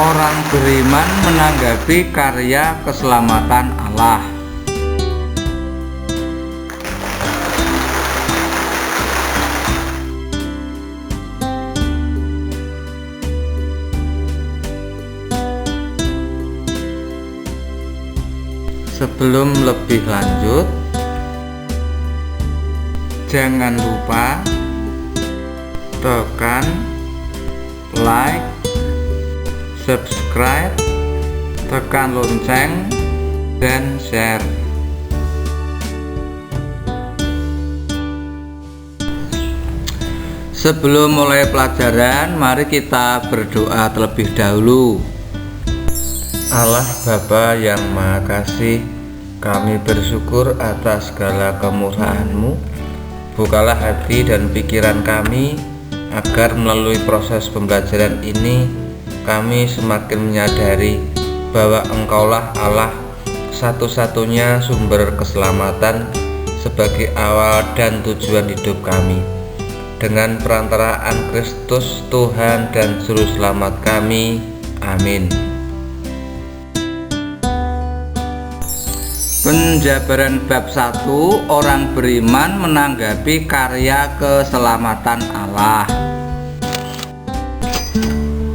Orang beriman menanggapi karya keselamatan Allah. Sebelum lebih lanjut, jangan lupa tekan like, subscribe, tekan lonceng, dan share. Sebelum mulai pelajaran, mari kita berdoa terlebih dahulu. Allah Bapa yang Maha Kasih, kami bersyukur atas segala kemurahan-Mu. Bukalah hati dan pikiran kami, agar melalui proses pembelajaran ini kami semakin menyadari bahwa Engkaulah Allah satu-satunya sumber keselamatan sebagai awal dan tujuan hidup kami. Dengan perantaraan Kristus Tuhan dan Juru Selamat kami, amin. Penjabaran bab 1, orang beriman menanggapi karya keselamatan Allah.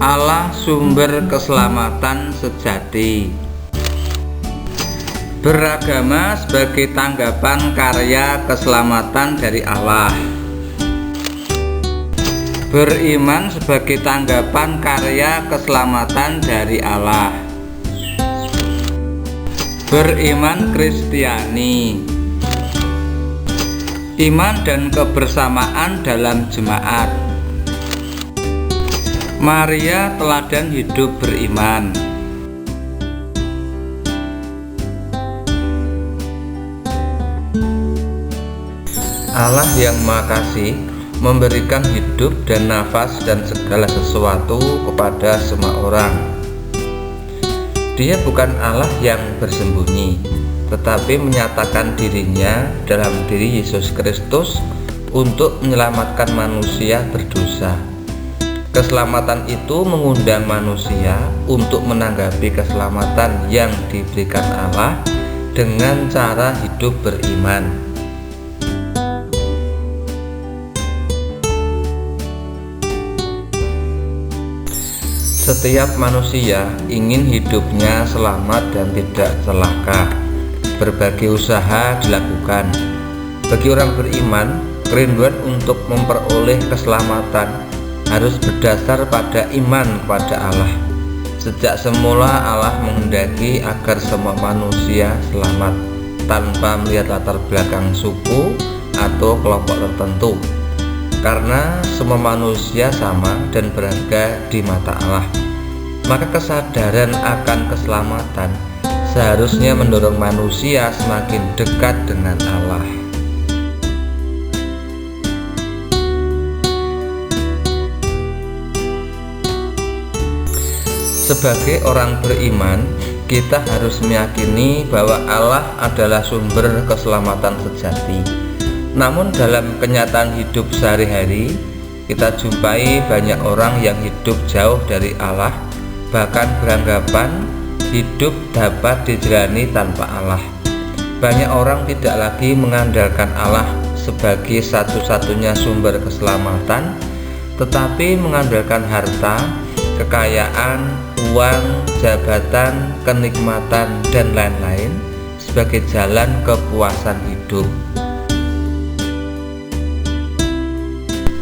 Allah sumber keselamatan sejati. Beragama sebagai tanggapan karya keselamatan dari Allah. Beriman sebagai tanggapan karya keselamatan dari Allah. Beriman Kristiani. Iman dan kebersamaan dalam jemaat. Maria teladan hidup beriman. Allah yang Maha Kasih memberikan hidup dan nafas dan segala sesuatu kepada semua orang. Dia bukan Allah yang bersembunyi, tetapi menyatakan dirinya dalam diri Yesus Kristus untuk menyelamatkan manusia berdosa. Keselamatan itu mengundang manusia untuk menanggapi keselamatan yang diberikan Allah dengan cara hidup beriman. Setiap manusia ingin hidupnya selamat dan tidak celaka. Berbagai usaha dilakukan. Bagi orang beriman, kerinduan untuk memperoleh keselamatan harus berdasar pada iman kepada Allah. Sejak semula Allah menghendaki agar semua manusia selamat tanpa melihat latar belakang suku atau kelompok tertentu. Karena semua manusia sama dan berharga di mata Allah, maka kesadaran akan keselamatan seharusnya mendorong manusia semakin dekat dengan Allah. Sebagai orang beriman, kita harus meyakini bahwa Allah adalah sumber keselamatan sejati. Namun dalam kenyataan hidup sehari-hari, kita jumpai banyak orang yang hidup jauh dari Allah, bahkan beranggapan hidup dapat dijalani tanpa Allah. Banyak orang tidak lagi mengandalkan Allah sebagai satu-satunya sumber keselamatan, tetapi mengandalkan harta, kekayaan, uang, jabatan, kenikmatan, dan lain-lain sebagai jalan kepuasan hidup.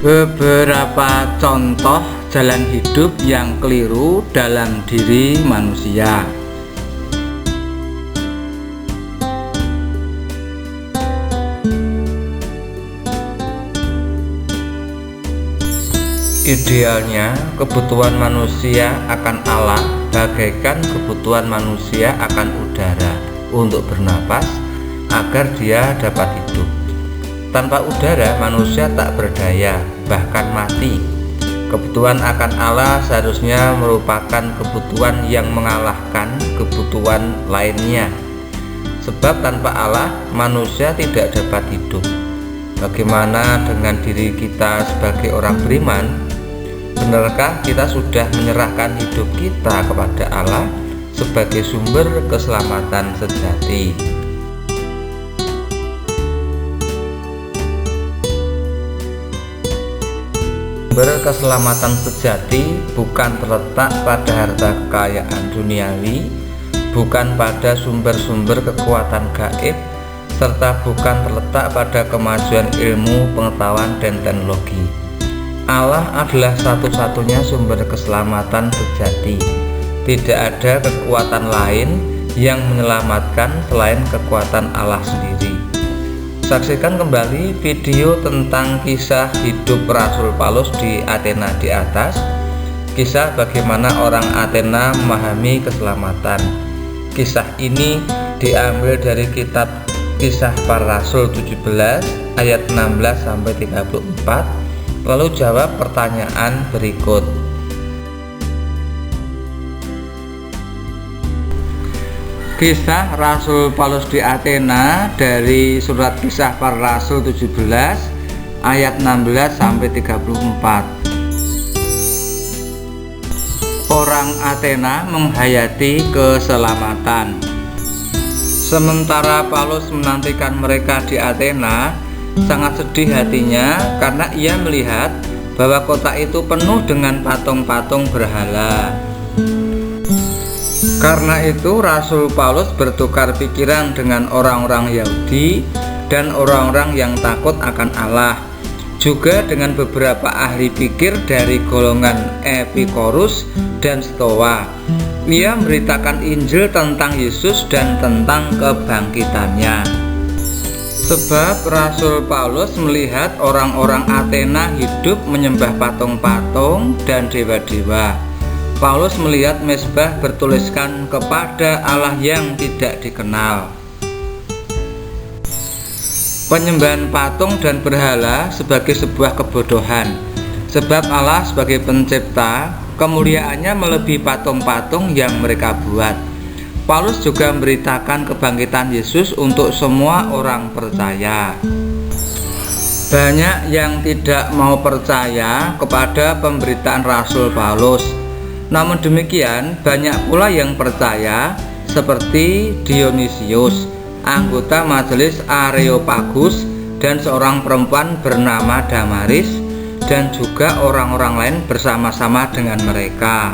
Beberapa contoh jalan hidup yang keliru dalam diri manusia. Idealnya, kebutuhan manusia akan Allah bagaikan kebutuhan manusia akan udara untuk bernapas agar dia dapat hidup. Tanpa udara, manusia tak berdaya, bahkan mati. Kebutuhan akan Allah seharusnya merupakan kebutuhan yang mengalahkan kebutuhan lainnya. Sebab tanpa Allah, manusia tidak dapat hidup. Bagaimana dengan diri kita sebagai orang beriman? Benarkah kita sudah menyerahkan hidup kita kepada Allah sebagai sumber keselamatan sejati? Sumber keselamatan sejati bukan terletak pada harta kekayaan duniawi, bukan pada sumber-sumber kekuatan gaib, serta bukan terletak pada kemajuan ilmu, pengetahuan, dan teknologi. Allah adalah satu-satunya sumber keselamatan sejati. Tidak ada kekuatan lain yang menyelamatkan selain kekuatan Allah sendiri. Saksikan kembali video tentang kisah hidup Rasul Paulus di Athena di atas. Kisah bagaimana orang Athena memahami keselamatan. Kisah ini diambil dari kitab Kisah Para Rasul 17 ayat 16-34. Lalu jawab pertanyaan berikut. Kisah Rasul Paulus di Athena dari surat Kisah Para Rasul 17 ayat 16-34. Orang Athena menghayati keselamatan. Sementara Paulus menantikan mereka di Athena, sangat sedih hatinya karena ia melihat bahwa kota itu penuh dengan patung-patung berhala. Karena itu Rasul Paulus bertukar pikiran dengan orang-orang Yahudi dan orang-orang yang takut akan Allah, juga dengan beberapa ahli pikir dari golongan Epikorus dan Stoa. Ia memberitakan Injil tentang Yesus dan tentang kebangkitannya. Sebab Rasul Paulus melihat orang-orang Athena hidup menyembah patung-patung dan dewa-dewa. Paulus melihat mezbah bertuliskan kepada Allah yang tidak dikenal. Penyembahan patung dan berhala sebagai sebuah kebodohan, sebab Allah sebagai pencipta, kemuliaannya melebihi patung-patung yang mereka buat. Paulus juga memberitakan kebangkitan Yesus untuk semua orang percaya. Banyak yang tidak mau percaya kepada pemberitaan Rasul Paulus. Namun demikian, banyak pula yang percaya, seperti Dionisius, anggota majelis Areopagus, dan seorang perempuan bernama Damaris, dan juga orang-orang lain bersama-sama dengan mereka.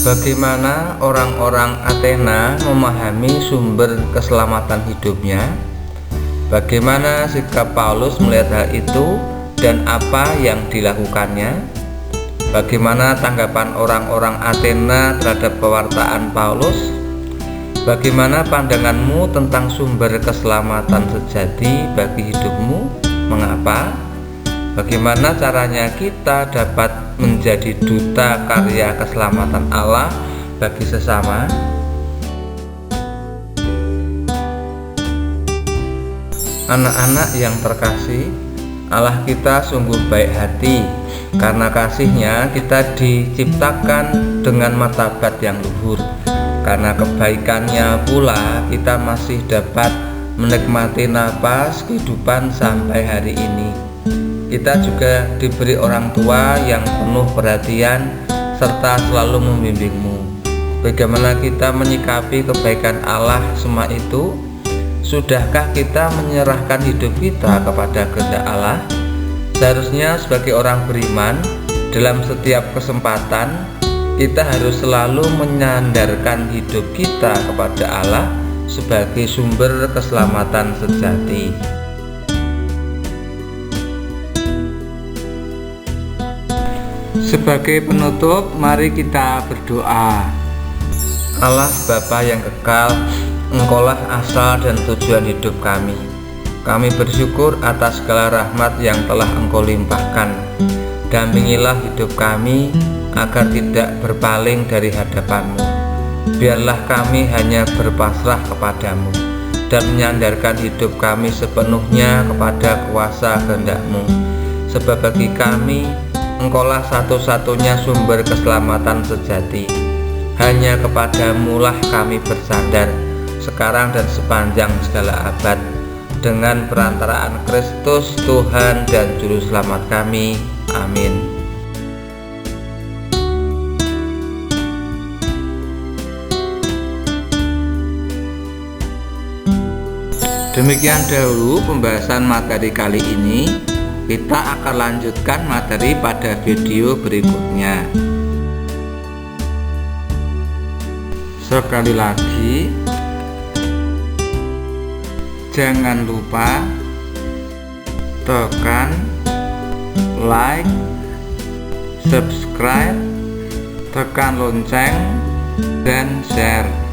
Bagaimana orang-orang Athena memahami sumber keselamatan hidupnya? Bagaimana sikap Paulus melihat hal itu dan apa yang dilakukannya? Bagaimana tanggapan orang-orang Athena terhadap pewartaan Paulus? Bagaimana pandanganmu tentang sumber keselamatan sejati bagi hidupmu? Mengapa? Bagaimana caranya kita dapat menjadi duta karya keselamatan Allah bagi sesama? Anak-anak yang terkasih, Allah kita sungguh baik hati. Karena kasih-Nya kita diciptakan dengan martabat yang luhur. Karena kebaikan-Nya pula kita masih dapat menikmati napas kehidupan sampai hari ini. Kita juga diberi orang tua yang penuh perhatian serta selalu membimbingmu. Bagaimana kita menyikapi kebaikan Allah semua itu? Sudahkah kita menyerahkan hidup kita kepada kehendak Allah? Seharusnya sebagai orang beriman, dalam setiap kesempatan kita harus selalu menyandarkan hidup kita kepada Allah sebagai sumber keselamatan sejati. Sebagai penutup, mari kita berdoa. Allah Bapa yang kekal, Engkaulah asal dan tujuan hidup kami. Kami bersyukur atas segala rahmat yang telah Engkau limpahkan. Dampingilah hidup kami agar tidak berpaling dari hadapan-Mu. Biarlah kami hanya berpasrah kepadamu dan menyandarkan hidup kami sepenuhnya kepada kuasa kehendak-Mu. Sebab bagi kami, Engkaulah satu-satunya sumber keselamatan sejati. Hanya kepadamu lah kami bersandar. sekarang dan sepanjang segala abad, dengan perantaraan Kristus Tuhan dan Juru Selamat kami. Amin. Demikian dahulu pembahasan materi kali ini. Kita akan lanjutkan materi pada video berikutnya. Sekali lagi, jangan lupa tekan like, subscribe, tekan lonceng, dan share.